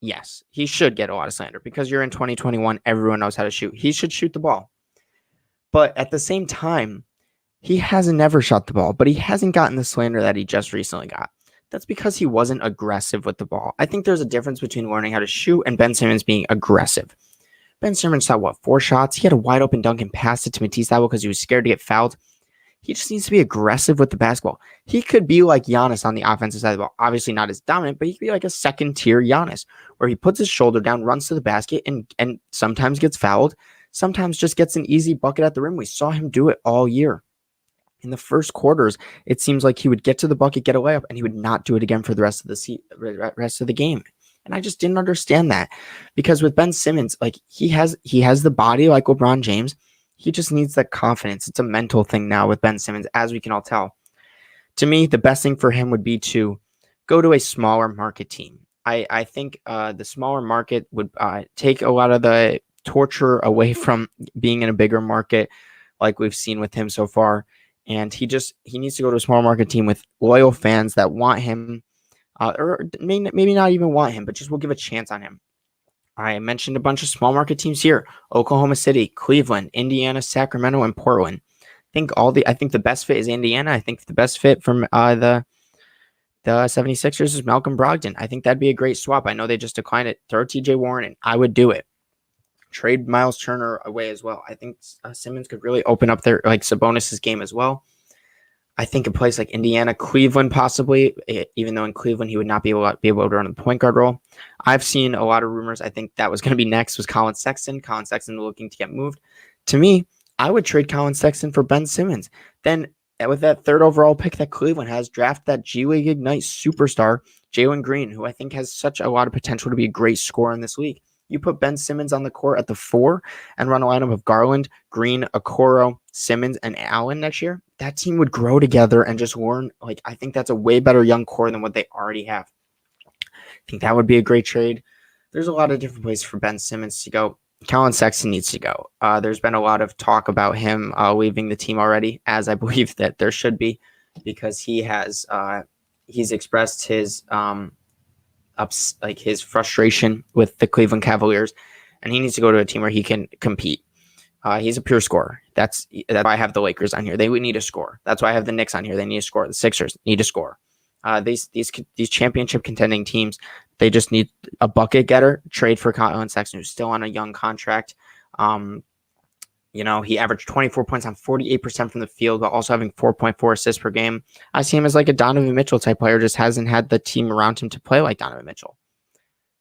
Yes, he should get a lot of slander because you're in 2021. Everyone knows how to shoot. He should shoot the ball. But at the same time, he hasn't never shot the ball, but he hasn't gotten the slander that he just recently got. That's because he wasn't aggressive with the ball. I think there's a difference between learning how to shoot and Ben Simmons being aggressive. Ben Simmons shot, 4 shots? He had a wide open dunk and passed it to Matisse Thybulle because he was scared to get fouled. He just needs to be aggressive with the basketball. He could be like Giannis on the offensive side of the ball. Obviously not as dominant, but he could be like a second-tier Giannis, where he puts his shoulder down, runs to the basket, and sometimes gets fouled, sometimes just gets an easy bucket at the rim. We saw him do it all year. In the first quarters, it seems like he would get to the bucket, get a layup, and he would not do it again for the rest of the game. And I just didn't understand that, because with Ben Simmons, like he has the body like LeBron James. He just needs that confidence. It's a mental thing now with Ben Simmons, as we can all tell. To me, the best thing for him would be to go to a smaller market team. I think the smaller market would take a lot of the torture away from being in a bigger market, like we've seen with him so far. And he needs to go to a small market team with loyal fans that want him, or maybe not even want him, but just will give a chance on him. I mentioned a bunch of small market teams here: Oklahoma City, Cleveland, Indiana, Sacramento, and Portland. I think the best fit is Indiana. I think the best fit from the 76ers is Malcolm Brogdon. I think that'd be a great swap. I know they just declined it. Throw TJ Warren in. I would do it. Trade Miles Turner away as well. I think Simmons could really open up their Sabonis' game as well. I think a place like Indiana, Cleveland, possibly, even though in Cleveland he would not be able to run the point guard role. I've seen a lot of rumors. I think that was going to be next was Colin Sexton. Colin Sexton looking to get moved. To me, I would trade Colin Sexton for Ben Simmons. Then with that 3rd overall pick that Cleveland has, draft that G League Ignite superstar, Jalen Green, who I think has such a lot of potential to be a great scorer in this league. You put Ben Simmons on the court at the 4 and run a lineup of Garland, Green, Okoro, Simmons, and Allen next year. That team would grow together and just learn. I think that's a way better young core than what they already have. I think that would be a great trade. There's a lot of different places for Ben Simmons to go. Colin Sexton needs to go. There's been a lot of talk about him leaving the team already, as I believe that there should be, because he's expressed his his frustration with the Cleveland Cavaliers, and he needs to go to a team where he can compete. He's a pure scorer. That's why I have the Lakers on here. They would need a score. That's why I have the Knicks on here. They need a score. The Sixers need a score. These championship contending teams, they just need a bucket getter. Trade for Colin Sexton, who's still on a young contract. He averaged 24 points on 48% from the field, while also having 4.4 assists per game. I see him as like a Donovan Mitchell type player, just hasn't had the team around him to play like Donovan Mitchell.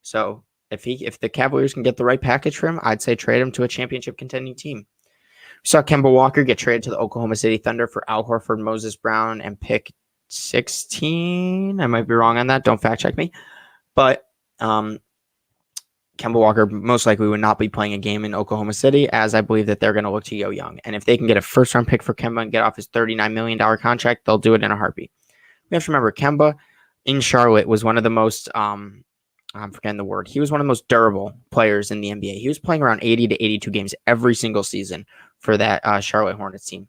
So if the Cavaliers can get the right package for him, I'd say trade him to a championship contending team. We saw Kemba Walker get traded to the Oklahoma City Thunder for Al Horford, Moses Brown, and pick 16. I might be wrong on that. Don't fact check me. But Kemba Walker most likely would not be playing a game in Oklahoma City, as I believe that they're going to look to Yo Young. And if they can get a first-round pick for Kemba and get off his $39 million contract, they'll do it in a heartbeat. We have to remember, Kemba in Charlotte was one of the most, I'm forgetting the word, he was one of the most durable players in the NBA. He was playing around 80 to 82 games every single season for that Charlotte Hornets team.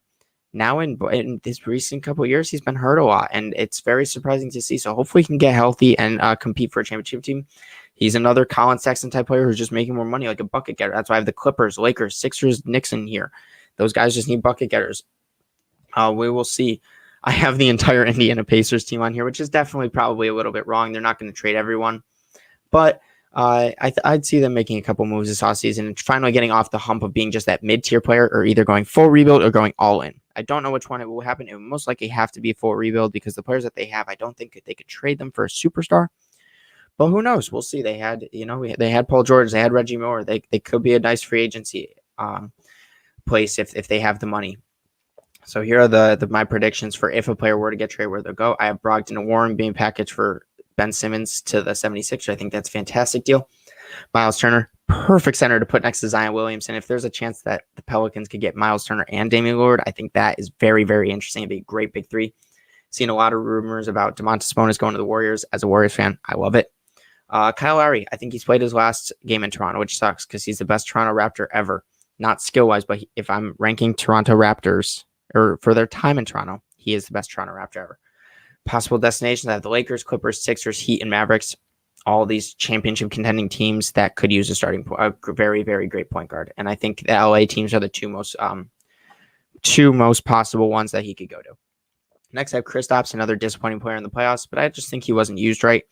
Now in this recent couple of years, he's been hurt a lot, and it's very surprising to see. So hopefully he can get healthy and compete for a championship team. He's another Colin Sexton type player who's just making more money, like a bucket getter. That's why I have the Clippers, Lakers, Sixers, Knicks in here. Those guys just need bucket getters. We will see. I have the entire Indiana Pacers team on here, which is definitely probably a little bit wrong. They're not going to trade everyone, but I'd see them making a couple moves this offseason and finally getting off the hump of being just that mid-tier player, or either going full rebuild or going all in. I don't know which one it will happen. It will most likely have to be a full rebuild because the players that they have, I don't think they could trade them for a superstar. But who knows? We'll see. They had, they had Paul George, they had Reggie Miller. They could be a nice free agency place if they have the money. So here are my predictions for if a player were to get traded, where they'll go. I have Brogdon and Warren being packaged for Ben Simmons to the 76ers. I think that's a fantastic deal. Miles Turner, perfect center to put next to Zion Williamson. If there's a chance that the Pelicans could get Miles Turner and Damian Lillard, I think that is very, very interesting. It'd be a great big three. Seen a lot of rumors about Domantas Sabonis going to the Warriors. As a Warriors fan, I love it. Kyle Lowry, I think he's played his last game in Toronto, which sucks because he's the best Toronto Raptor ever. Not skill-wise, but if I'm ranking Toronto Raptors or for their time in Toronto, he is the best Toronto Raptor ever. Possible destinations, I have the Lakers, Clippers, Sixers, Heat, and Mavericks. All these championship contending teams that could use a very, very great point guard. And I think the LA teams are the two most possible ones that he could go to. Next, I have Kristaps, another disappointing player in the playoffs, but I just think he wasn't used right.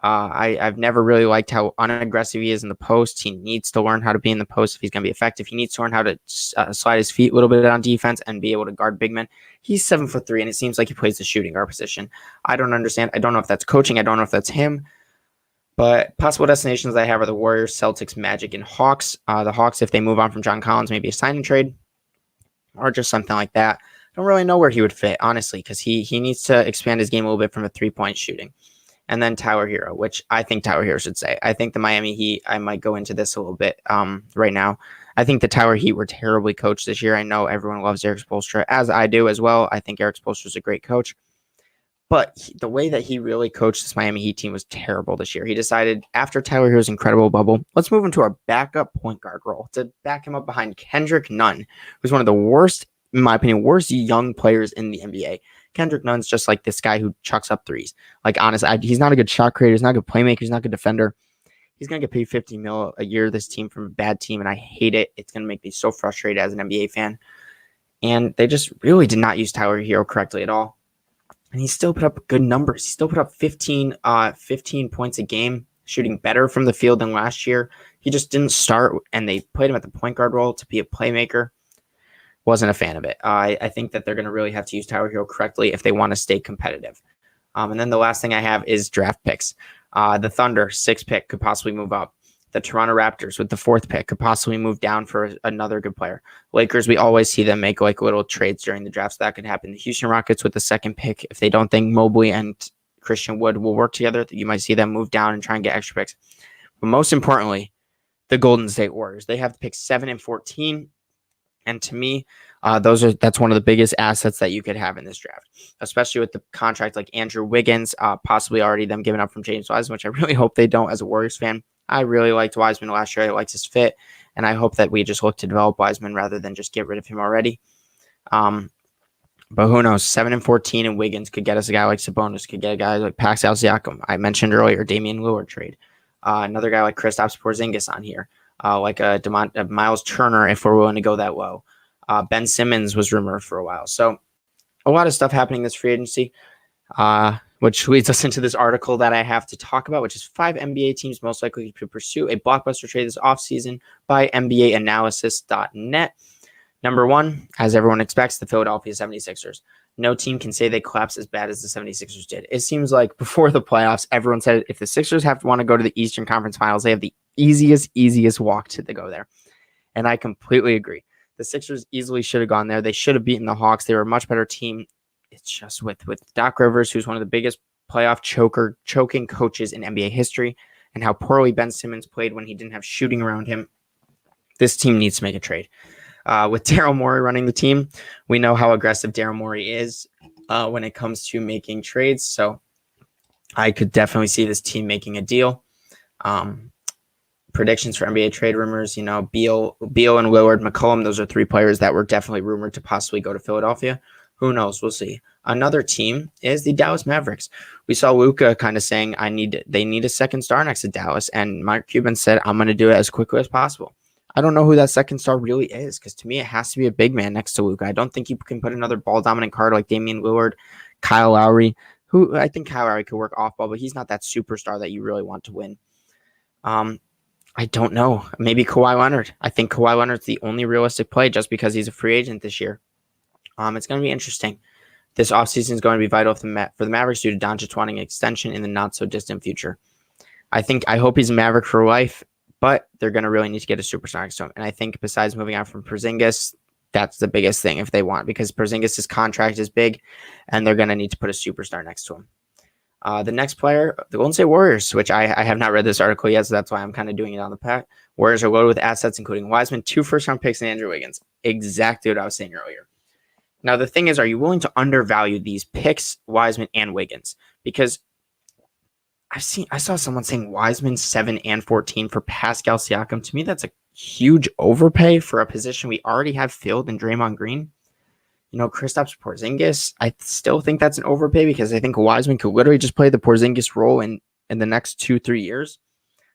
I've never really liked how unaggressive he is in the post. He needs to learn how to be in the post if he's going to be effective. He needs to learn how to slide his feet a little bit on defense and be able to guard big men. He's 7'3", and it seems like he plays the shooting guard position. I don't understand. I don't know if that's coaching. I don't know if that's him. But possible destinations I have are the Warriors, Celtics, Magic, and Hawks. The Hawks, if they move on from John Collins, maybe a sign and trade or just something like that. I don't really know where he would fit, honestly, because he needs to expand his game a little bit from a three-point shooting. And then Tyler Hero, which I think Tyler Hero should say. I think the Miami Heat, I might go into this a little bit right now. I think the Tyler Heat were terribly coached this year. I know everyone loves Erik Spoelstra, as I do as well. I think Erik Spoelstra is a great coach. But the way that he really coached this Miami Heat team was terrible this year. He decided, after Tyler Hero's incredible bubble, let's move him to our backup point guard role to back him up behind Kendrick Nunn, who's one of the worst, in my opinion, worst young players in the NBA. Kendrick Nunn's just like this guy who chucks up threes. Like, honestly, he's not a good shot creator. He's not a good playmaker. He's not a good defender. He's going to get paid $50 million a year, this team, from a bad team, and I hate it. It's going to make me so frustrated as an NBA fan. And they just really did not use Tyler Hero correctly at all. And he still put up good numbers. He still put up 15 points a game, shooting better from the field than last year. He just didn't start, and they played him at the point guard role to be a playmaker. Wasn't a fan of it. I think that they're going to really have to use Tyler Hero correctly if they want to stay competitive. And then the last thing I have is draft picks. The Thunder, 6th pick, could possibly move up. The Toronto Raptors with the 4th pick could possibly move down for another good player. Lakers, we always see them make like little trades during the draft, so that could happen. The Houston Rockets with the 2nd pick, if they don't think Mobley and Christian Wood will work together, you might see them move down and try and get extra picks. But most importantly, the Golden State Warriors. They have to pick 7 and 14. And to me, that's one of the biggest assets that you could have in this draft, especially with the contract like Andrew Wiggins, possibly already them giving up from James Wiseman, which I really hope they don't as a Warriors fan. I really liked Wiseman last year. I liked his fit, and I hope that we just look to develop Wiseman rather than just get rid of him already. But who knows? 7 and 14, and Wiggins could get us a guy like Sabonis, could get a guy like Pascal Siakam. I mentioned earlier Damian Lillard trade. Another guy like Kristaps Porzingis on here. Like a Miles Turner, if we're willing to go that low. Ben Simmons was rumored for a while. So a lot of stuff happening this free agency, which leads us into this article that I have to talk about, which is 5 NBA teams most likely to pursue a blockbuster trade this offseason by NBAanalysis.net. Number 1, as everyone expects, the Philadelphia 76ers. No team can say they collapsed as bad as the 76ers did. It seems like before the playoffs, everyone said if the Sixers want to go to the Eastern Conference Finals, they have the easiest walk to go there. And I completely agree. The Sixers easily should have gone there. They should have beaten the Hawks. They were a much better team. It's just with Doc Rivers, who's one of the biggest playoff choking coaches in NBA history, and how poorly Ben Simmons played when he didn't have shooting around him, this team needs to make a trade. With Daryl Morey running the team, we know how aggressive Daryl Morey is when it comes to making trades. So I could definitely see this team making a deal. Predictions for NBA trade rumors, Beal and Lillard, McCollum, those are 3 players that were definitely rumored to possibly go to Philadelphia. Who knows? We'll see. Another team is the Dallas Mavericks. We saw Luka kind of saying they need a second star next to Dallas, and Mark Cuban said, I'm going to do it as quickly as possible. I don't know who that second star really is, because to me, it has to be a big man next to Luka. I don't think you can put another ball-dominant card like Damian Lillard, Kyle Lowry, who I think Kyle Lowry could work off ball, but he's not that superstar that you really want to win. I don't know. Maybe Kawhi Leonard. I think Kawhi Leonard's the only realistic play just because he's a free agent this year. It's going to be interesting. This offseason is going to be vital for the Mavericks due to Doncic wanting an extension in the not-so-distant future. I hope he's a Maverick for life, but they're going to really need to get a superstar next to him. And I think besides moving on from Porzingis, that's the biggest thing if they want, because Porzingis' contract is big, and they're going to need to put a superstar next to him. The next player, the Golden State Warriors, which I have not read this article yet, so that's why I'm kind of doing it on the pack. Warriors are loaded with assets, including Wiseman, 2 first-round picks, and Andrew Wiggins. Exactly what I was saying earlier. Now, the thing is, are you willing to undervalue these picks, Wiseman and Wiggins? Because I saw someone saying Wiseman 7 and 14 for Pascal Siakam. To me, that's a huge overpay for a position we already have filled in Draymond Green. Kristaps Porzingis, I still think that's an overpay because I think Wiseman could literally just play the Porzingis role in the next 2-3 years.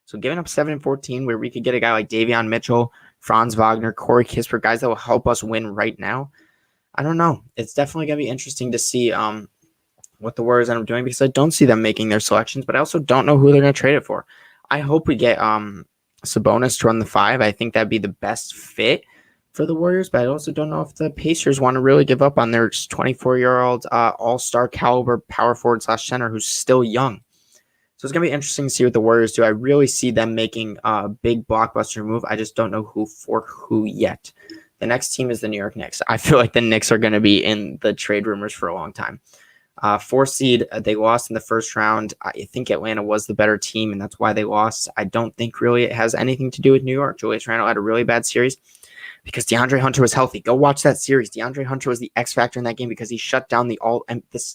So giving up 7 and 14, where we could get a guy like Davion Mitchell, Franz Wagner, Corey Kispert, guys that will help us win right now. I don't know. It's definitely going to be interesting to see what the Warriors end up doing, because I don't see them making their selections, but I also don't know who they're going to trade it for. I hope we get Sabonis to run the 5. I think that'd be the best fit for the Warriors, but I also don't know if the Pacers want to really give up on their 24-year-old all-star caliber power forward / center who's still young. So it's going to be interesting to see what the Warriors do. I really see them making a big blockbuster move. I just don't know who yet. The next team is the New York Knicks. I feel like the Knicks are going to be in the trade rumors for a long time. 4 seed, they lost in the first round. I think Atlanta was the better team, and that's why they lost. I don't think really it has anything to do with New York. Julius Randle had a really bad series because DeAndre Hunter was healthy. Go watch that series. DeAndre Hunter was the X factor in that game because he shut down the All-NBA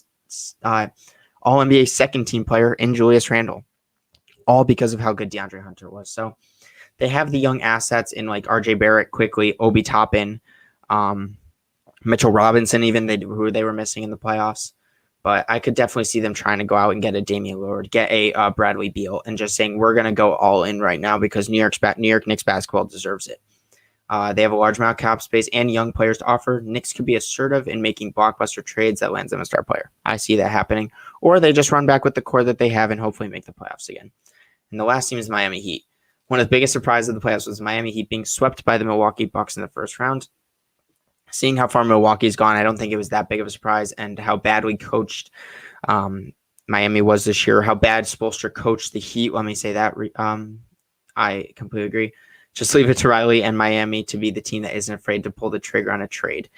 second team player in Julius Randle, all because of how good DeAndre Hunter was. So they have the young assets in like RJ Barrett quickly, Obi Toppin, Mitchell Robinson, even who they were missing in the playoffs. But I could definitely see them trying to go out and get a Damian Lillard, get a Bradley Beal, and just saying we're going to go all in right now because New York Knicks basketball deserves it. They have a large amount of cap space and young players to offer. Knicks could be assertive in making blockbuster trades that lands them a star player. I see that happening. Or they just run back with the core that they have and hopefully make the playoffs again. And the last team is Miami Heat. One of the biggest surprises of the playoffs was Miami Heat being swept by the Milwaukee Bucks in the first round. Seeing how far Milwaukee's gone, I don't think it was that big of a surprise, and how badly coached Miami was this year, how bad Spoelstra coached the Heat. Let me say that. I completely agree. Just leave it to Riley and Miami to be the team that isn't afraid to pull the trigger on a trade.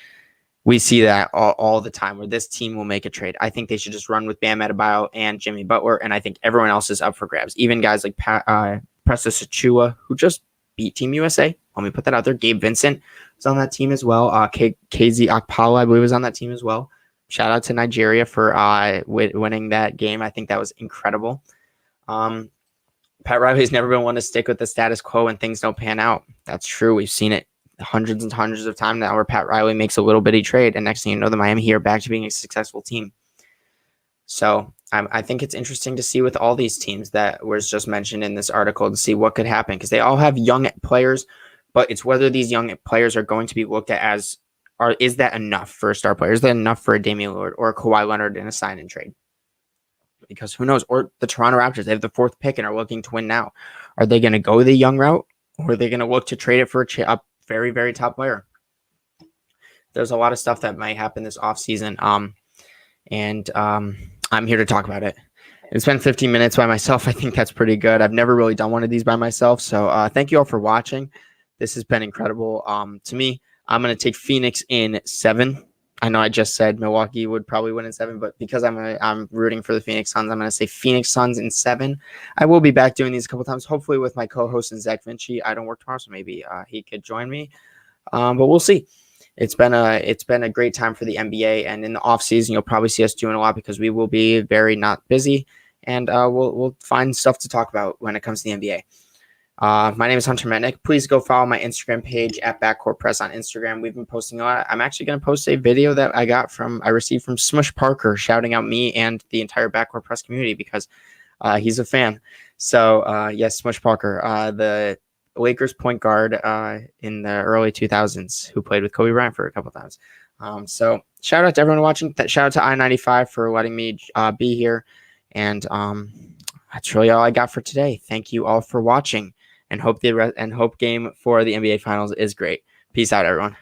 We see that all the time where this team will make a trade. I think they should just run with Bam Adebayo and Jimmy Butler, and I think everyone else is up for grabs. Even guys like Precious Achiuwa, who just beat Team USA. Let me put that out there. Gabe Vincent was on that team as well. KZ Okpala, I believe, was on that team as well. Shout out to Nigeria for winning that game. I think that was incredible. Pat Riley's never been one to stick with the status quo when things don't pan out. That's true. We've seen it hundreds and hundreds of times now where Pat Riley makes a little bitty trade, and next thing you know, the Miami Heat are back to being a successful team. So I think it's interesting to see with all these teams that was just mentioned in this article to see what could happen, because they all have young players, but it's whether these young players are going to be looked at as, is that enough for a star player? Is that enough for a Damian Lillard or a Kawhi Leonard in a sign and trade? Because who knows? Or the Toronto Raptors, they have the 4th pick and are looking to win now. Are they going to go the young route, or are they going to look to trade it for a very, very top player? There's a lot of stuff that might happen this offseason. I'm here to talk about it. It's been 15 minutes by myself. I think that's pretty good. I've never really done one of these by myself. So thank you all for watching. This has been incredible. To me, I'm going to take Phoenix in 7. I know I just said Milwaukee would probably win in 7, but because I'm rooting for the Phoenix Suns, I'm going to say Phoenix Suns in 7. I will be back doing these a couple times, hopefully with my co-host and Zach Vinci. I don't work tomorrow, so maybe he could join me. But we'll see. It's been a great time for the NBA, and in the off season, you'll probably see us doing a lot because we will be very not busy, and we'll find stuff to talk about when it comes to the NBA. My name is Hunter Metnick. Please go follow my Instagram page at BACKCOURTPRESS on Instagram. We've been posting a lot. I'm actually going to post a video that I received from Smush Parker, shouting out me and the entire Backcourt Press community because he's a fan. So yes, Smush Parker, the Lakers point guard in the early 2000s who played with Kobe Bryant for a couple times. So shout out to everyone watching. Shout out to I-95 for letting me be here. And that's really all I got for today. Thank you all for watching, and hope game for the NBA Finals is great. Peace out, everyone.